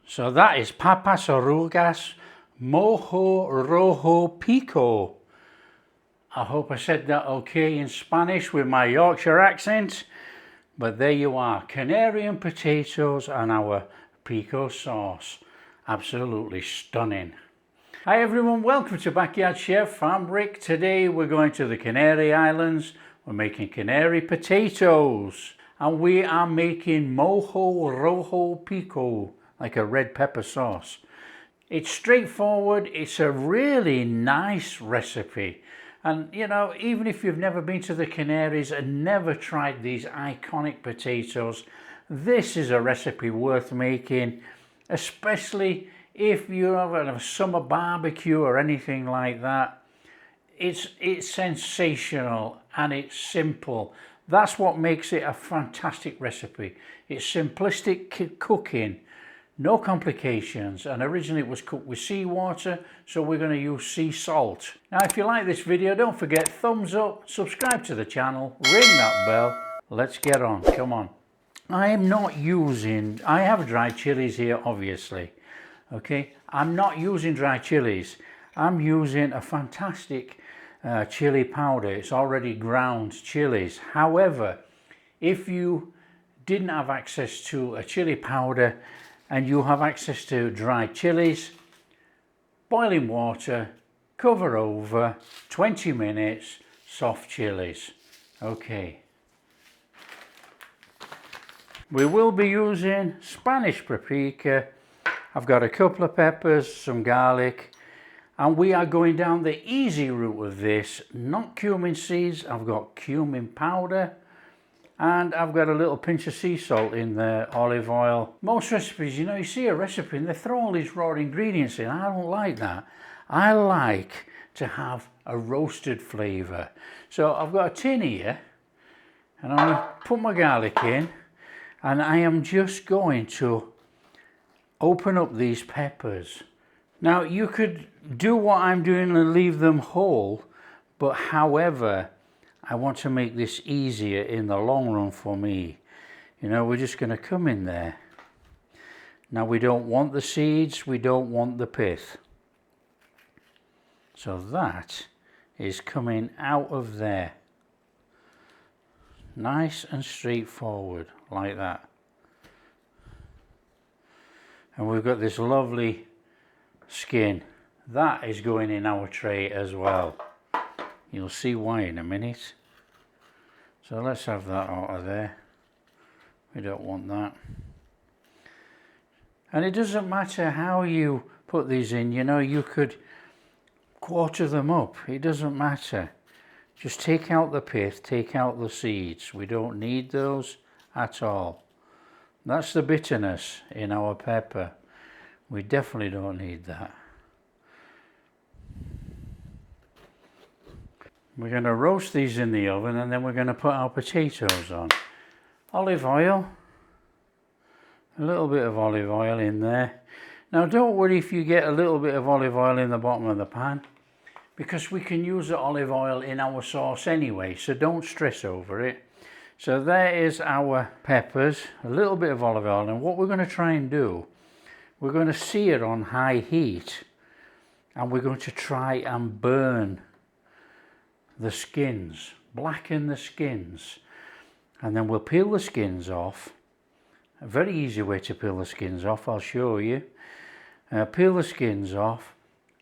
So that is papas arrugas, mojo rojo pico. I hope I said that okay in Spanish with my Yorkshire accent. But there you are, Canarian potatoes and our pico sauce. Absolutely stunning. Hi everyone, welcome to Backyard Chef. I'm Rick. Today we're going to the Canary Islands. We're making Canary potatoes. And we are making mojo rojo pico, like a red pepper sauce. It's straightforward, it's a really nice recipe. And you know, even if you've never been to the Canaries and never tried these iconic potatoes, this is a recipe worth making, especially if you have a summer barbecue or anything like that. It's sensational and it's simple. That's what makes it a fantastic recipe. It's simplistic cooking, no complications, and originally it was cooked with seawater, so we're going to use sea salt. Now if you like this video, don't forget thumbs up, subscribe to the channel, ring that bell. Let's get on, come on. I have dried chilies here obviously, okay? I'm not using dry chilies. I'm using a fantastic chili powder. It's already ground chilies. However, if you didn't have access to a chili powder and you have access to dried chilies, boiling water, cover over, 20 minutes, soft chilies. Okay. We will be using Spanish paprika. I've got a couple of peppers, some garlic, and we are going down the easy route with this. Not cumin seeds, I've got cumin powder, and I've got a little pinch of sea salt in there, olive oil. Most recipes, you know, you see a recipe and they throw all these raw ingredients in. I don't like that. I like to have a roasted flavour. So I've got a tin here, and I'm going to put my garlic in, and I am just going to open up these peppers. Now you could do what I'm doing and leave them whole, but however, I want to make this easier in the long run for me. You know, we're just going to come in there. Now we don't want the seeds, we don't want the pith. So that is coming out of there. Nice and straightforward, like that. And we've got this lovely skin. That is going in our tray as well. You'll see why in a minute. So let's have that out of there. We don't want that. And it doesn't matter how you put these in, you know, you could quarter them up. It doesn't matter. Just take out the pith, take out the seeds. We don't need those at all. That's the bitterness in our pepper. We definitely don't need that. We're going to roast these in the oven and then we're going to put our potatoes on. Olive oil. A little bit of olive oil in there. Now don't worry if you get a little bit of olive oil in the bottom of the pan, because we can use the olive oil in our sauce anyway, so don't stress over it. So there is our peppers, a little bit of olive oil, and what we're going to try and do, we're going to sear on high heat, and we're going to try and burn the skins, blacken the skins, and then we'll peel the skins off. A very easy way to peel the skins off, I'll show you. Peel the skins off,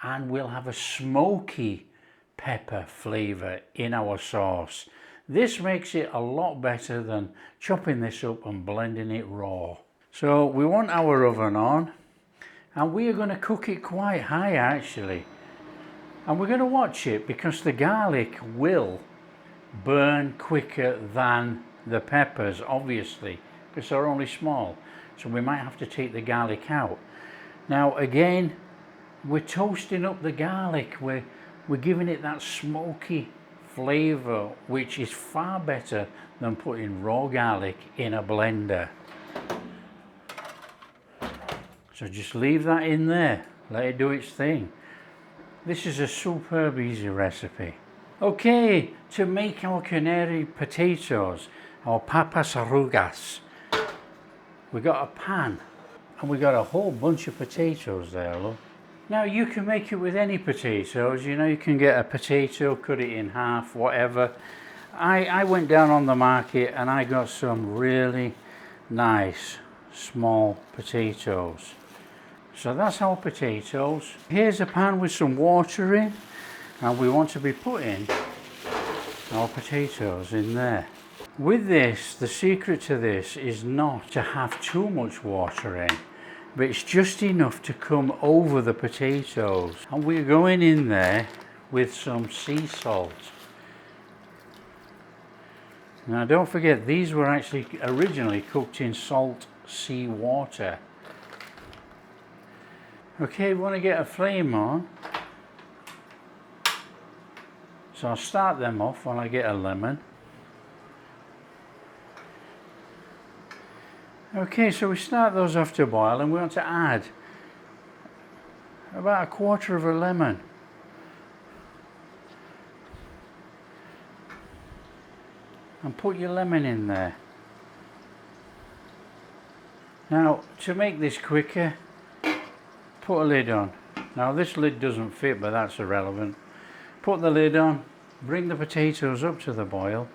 and we'll have a smoky pepper flavour in our sauce. This makes it a lot better than chopping this up and blending it raw. So we want our oven on, and we are going to cook it quite high actually. And we're going to watch it because the garlic will burn quicker than the peppers, obviously, because they're only small. So we might have to take the garlic out. Now again, we're toasting up the garlic. We're giving it that smoky flavour, which is far better than putting raw garlic in a blender. So just leave that in there. Let it do its thing. This is a superb easy recipe. Okay, to make our Canary potatoes, our papas arrugas, we got a pan And we got a whole bunch of potatoes there, look. Now you can make it with any potatoes, you know, you can get a potato, cut it in half, whatever. I went down on the market and I got some really nice small potatoes. So that's our potatoes. Here's a pan with some water in, and we want to be putting our potatoes in there. With this, the secret to this is not to have too much water in, but it's just enough to come over the potatoes. And we're going in there with some sea salt. Now don't forget, these were actually originally cooked in salt sea water. Okay, we want to get a flame on. So I'll start them off while I get a lemon. Okay, so we start those off to boil, and we want to add about 1/4 of a lemon. And put your lemon in there. Now, to make this quicker, put a lid on. Now this lid doesn't fit, but that's irrelevant. Put the lid on, bring the potatoes up to the boil,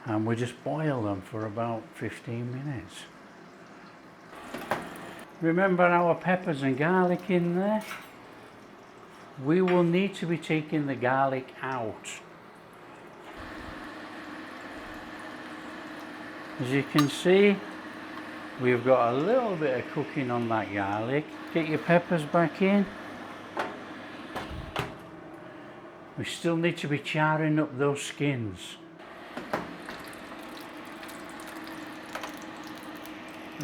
and we just boil them for about 15 minutes. Remember our peppers and garlic in there? We will need to be taking the garlic out. As you can see, we've got a little bit of cooking on that garlic. Get your peppers back in. We still need to be charring up those skins.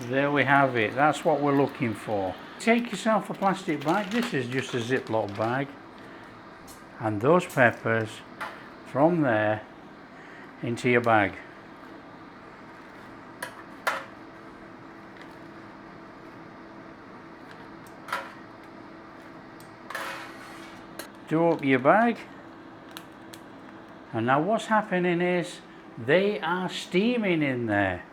There we have it. That's what we're looking for. Take yourself a plastic bag. This is just a Ziploc bag. And those peppers from there into your bag. Do up your bag, and now what's happening is they are steaming in there.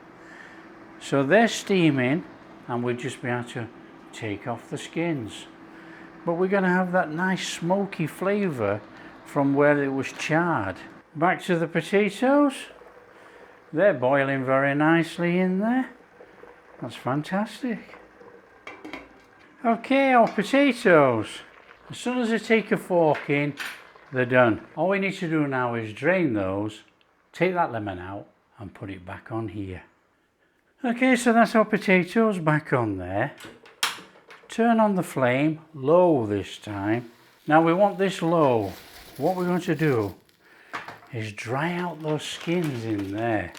So they're steaming, and we'll just be able to take off the skins. But we're going to have that nice smoky flavour from where it was charred. Back to the potatoes. They're boiling very nicely in there. That's fantastic. Okay, our potatoes. As soon as I take a fork in, they're done. All we need to do now is drain those, take that lemon out, and put it back on here. Okay, so that's our potatoes back on there. Turn on the flame, low this time. Now we want this low. What we're going to do is dry out those skins in there.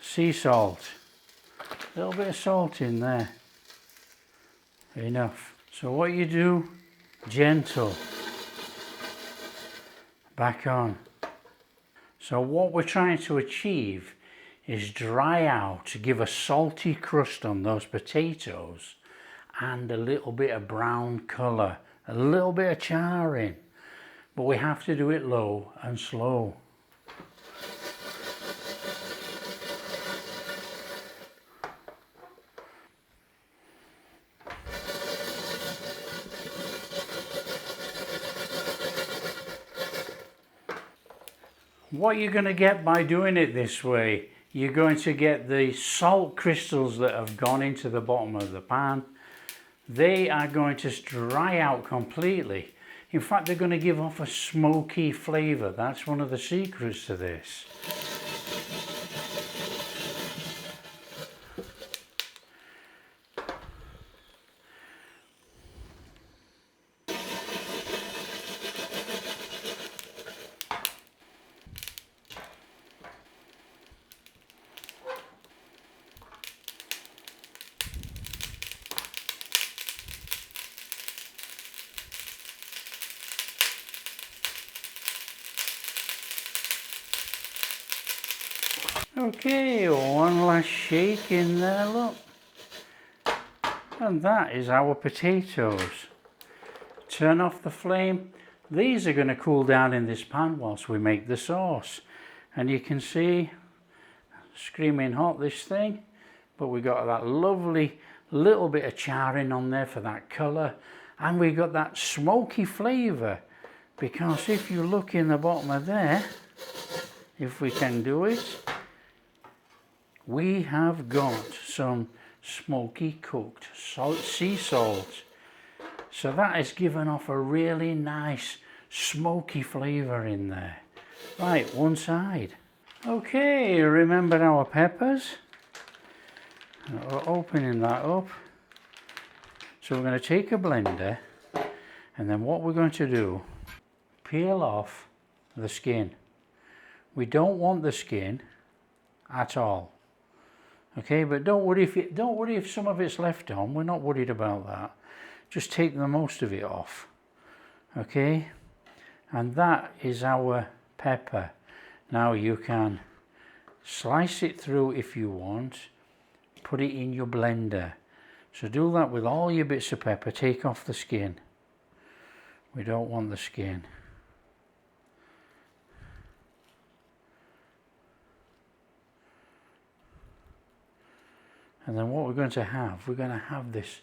Sea salt. A little bit of salt in there. Enough. So what you do, gentle, back on. So what we're trying to achieve is dry out, to give a salty crust on those potatoes and a little bit of brown colour, a little bit of charring. But we have to do it low and slow. What you're going to get by doing it this way, you're going to get the salt crystals that have gone into the bottom of the pan. They are going to dry out completely. In fact, they're going to give off a smoky flavour. That's one of the secrets to this. Okay, one last shake in there, look. And that is our potatoes. Turn off the flame. These are going to cool down in this pan whilst we make the sauce. And you can see, screaming hot, this thing. but we got that lovely little bit of charring on there for that colour, and we got that smoky flavour, because if you look in the bottom of there, if we can do it, we have got some smoky cooked sea salt. So that has given off a really nice smoky flavour in there. Right, one side. Okay, remember our peppers? We're opening that up. So we're going to take a blender, and then what we're going to do, peel off the skin. We don't want the skin at all. Okay, but don't worry if some of it's left on. We're not worried about that. Just take the most of it off. Okay, and that is our pepper. Now you can slice it through if you want, put it in your blender. So do that with all your bits of pepper. Take off the skin. We don't want the skin. And then what we're going to have this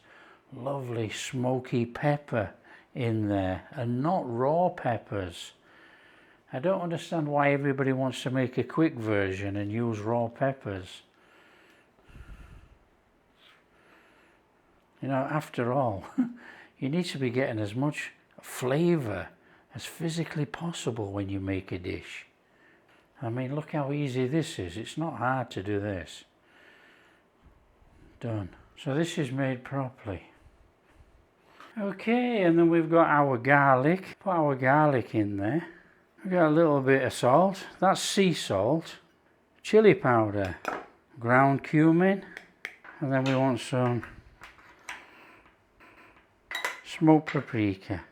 lovely smoky pepper in there, and not raw peppers. I don't understand why everybody wants to make a quick version and use raw peppers. You know, after all, you need to be getting as much flavour as physically possible when you make a dish. I mean, look how easy this is. It's not hard to do this. Done. So this is made properly. Okay, and then we've got our garlic. Put our garlic in there. We've got a little bit of salt. That's sea salt. Chili powder. Ground cumin. And then we want some smoked paprika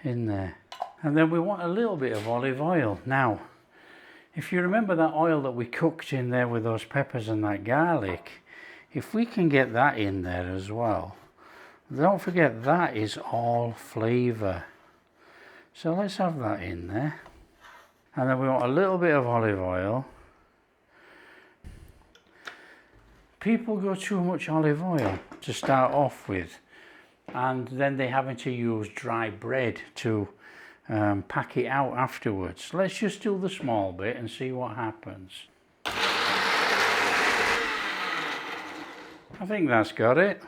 in there. And then we want a little bit of olive oil. Now, if you remember that oil that we cooked in there with those peppers and that garlic, if we can get that in there as well, don't forget that is all flavour. So let's have that in there. And then we want a little bit of olive oil. People go too much olive oil to start off with, and then they're having to use dry bread to pack it out afterwards. Let's just do the small bit and see what happens. I think that's got it.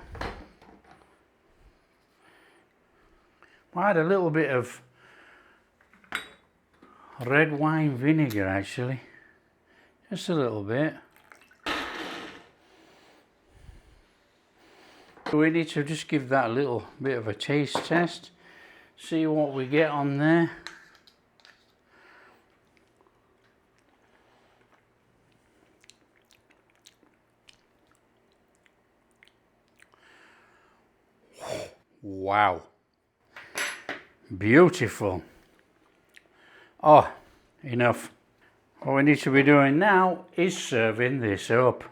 I had a little bit of red wine vinegar actually, just a little bit. We need to just give that a little bit of a taste test, see what we get on there. Wow, beautiful. Oh, enough. What we need to be doing now is serving this up.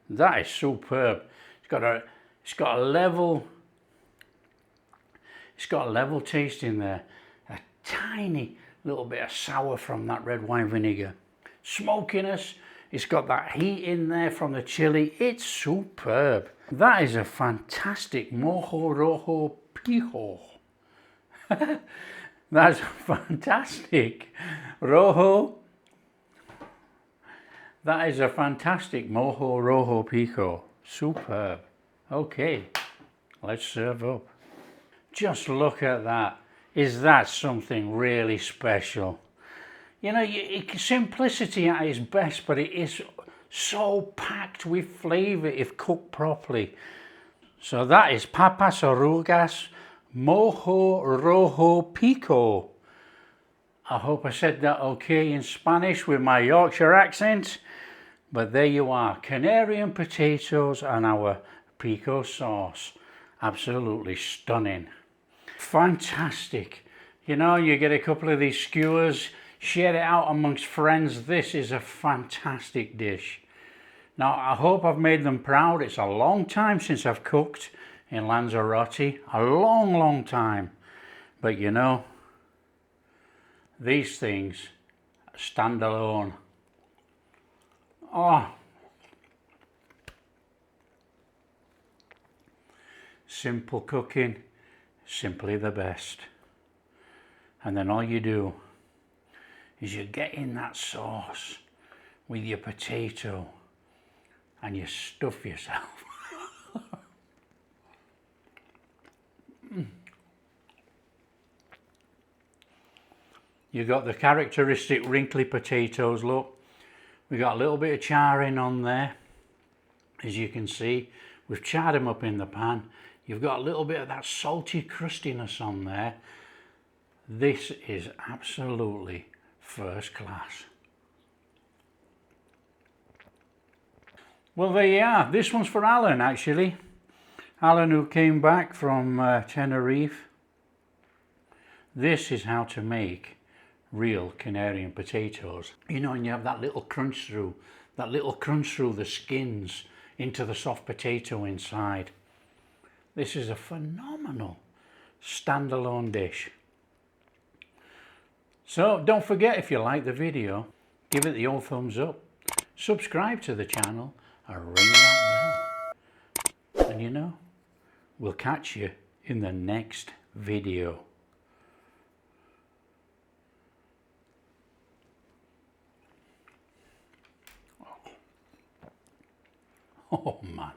That is superb. It's got a level taste in there. A tiny little bit of sour from that red wine vinegar. Smokiness. It's got that heat in there from the chili. It's superb. That is a fantastic mojo rojo pico. That's fantastic. Rojo. That is a fantastic mojo rojo pico. Superb. Okay, let's serve up. Just look at that. Is that something really special? You know, simplicity at its best, but it is so packed with flavour if cooked properly. So that is papas arrugadas mojo rojo pico. I hope I said that okay in Spanish with my Yorkshire accent. But there you are, Canarian potatoes and our pico sauce. Absolutely stunning. Fantastic. You know, you get a couple of these skewers, share it out amongst friends. This is a fantastic dish. Now, I hope I've made them proud. It's a long time since I've cooked in Lanzarote. A long, long time. But you know, these things stand alone. Oh, Simple cooking, simply the best. And then all you do is you get in that sauce with your potato and you stuff yourself. You got the characteristic wrinkly potatoes, look. We got a little bit of charring on there. As you can see, we've charred them up in the pan. You've got a little bit of that salty crustiness on there. This is absolutely first class. Well, there you are. This one's for Alan, actually. Alan, who came back from Tenerife. This is how to make real Canarian potatoes. You know, and you have that little crunch through the skins into the soft potato inside. This is a phenomenal standalone dish. So don't forget, if you like the video, give it the old thumbs up, subscribe to the channel and ring that bell. And you know, we'll catch you in the next video. Oh man.